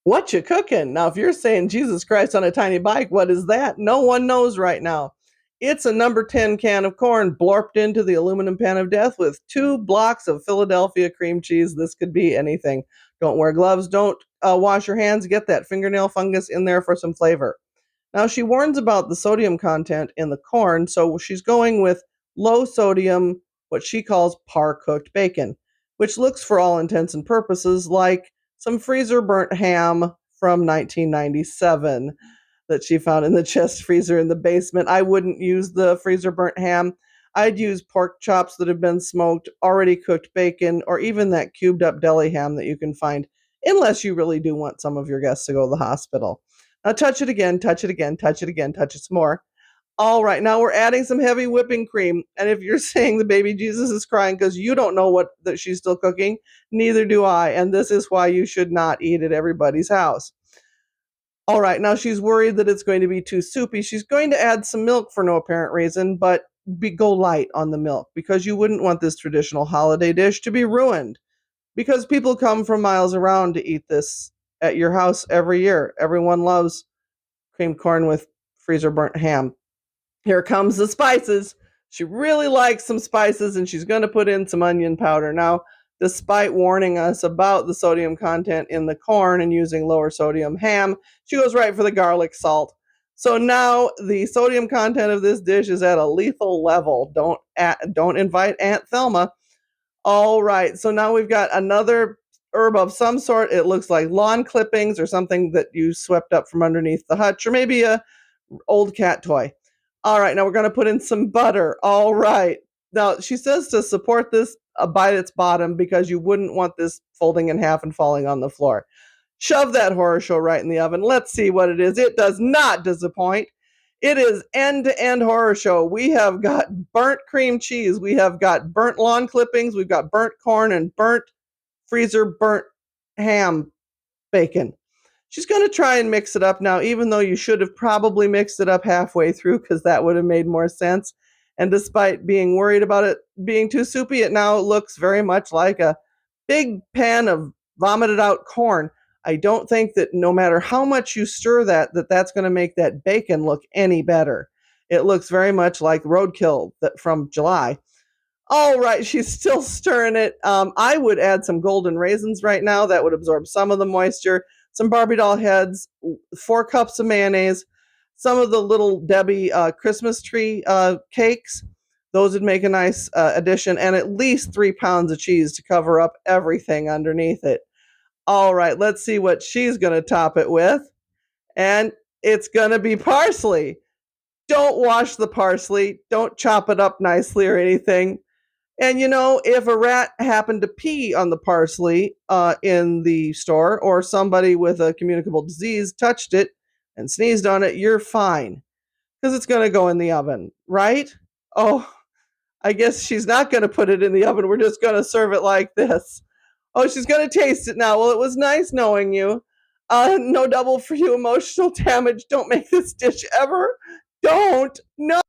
What you cooking? Now, if you're saying Jesus Christ on a tiny bike, what is that? No one knows right now. It's a number 10 can of corn blorped into the aluminum pan of death with 2 blocks of Philadelphia cream cheese. This could be anything. Don't wear gloves. Don't wash your hands. Get that fingernail fungus in there for some flavor. Now, she warns about the sodium content in the corn, so she's going with low sodium, what she calls par cooked bacon, which looks for all intents and purposes like some freezer burnt ham from 1997 that she found in the chest freezer in the basement. I wouldn't use the freezer burnt ham. I'd use pork chops that have been smoked, already cooked bacon, or even that cubed up deli ham that you can find, unless you really do want some of your guests to go to the hospital. Now touch it again, touch it again, touch it again, touch it some more. All right, now we're adding some heavy whipping cream. And if you're saying the baby Jesus is crying because you don't know what that she's still cooking, neither do I. And this is why you should not eat at everybody's house. All right, now she's worried that it's going to be too soupy. She's going to add some milk for no apparent reason, but go light on the milk because you wouldn't want this traditional holiday dish to be ruined because people come from miles around to eat this at your house every year. Everyone loves creamed corn with freezer burnt ham. Here comes the spices. She really likes some spices and she's going to put in some onion powder. Now, despite warning us about the sodium content in the corn and using lower sodium ham, she goes right for the garlic salt. So now the sodium content of this dish is at a lethal level. Don't invite Aunt Thelma. All right, so now we've got another herb of some sort. It looks like lawn clippings or something that you swept up from underneath the hutch, or maybe a old cat toy. All right, now we're going to put in some butter. All right. Now, she says to support this by its bottom because you wouldn't want this folding in half and falling on the floor. Shove that horror show right in the oven. Let's see what it is. It does not disappoint. It is end-to-end horror show. We have got burnt cream cheese. We have got burnt lawn clippings. We've got burnt corn and burnt freezer burnt ham bacon. She's going to try and mix it up now, even though you should have probably mixed it up halfway through because that would have made more sense. And despite being worried about it being too soupy, it now looks very much like a big pan of vomited out corn. I don't think that no matter how much you stir that's going to make that bacon look any better. It looks very much like roadkill from July. All right, she's still stirring it. I would add some golden raisins right now. That would absorb some of the moisture. Some Barbie doll heads, 4 cups of mayonnaise, some of the little Debbie Christmas tree cakes. Those would make a nice addition, and at least 3 pounds of cheese to cover up everything underneath it. All right, let's see what she's going to top it with. And it's going to be parsley. Don't wash the parsley. Don't chop it up nicely or anything. And if a rat happened to pee on the parsley in the store, or somebody with a communicable disease touched it and sneezed on it, you're fine because it's going to go in the oven, right? Oh, I guess she's not going to put it in the oven. We're just going to serve it like this. Oh, she's going to taste it now. Well, it was nice knowing you. No double for you emotional damage. Don't make this dish ever. Don't. No.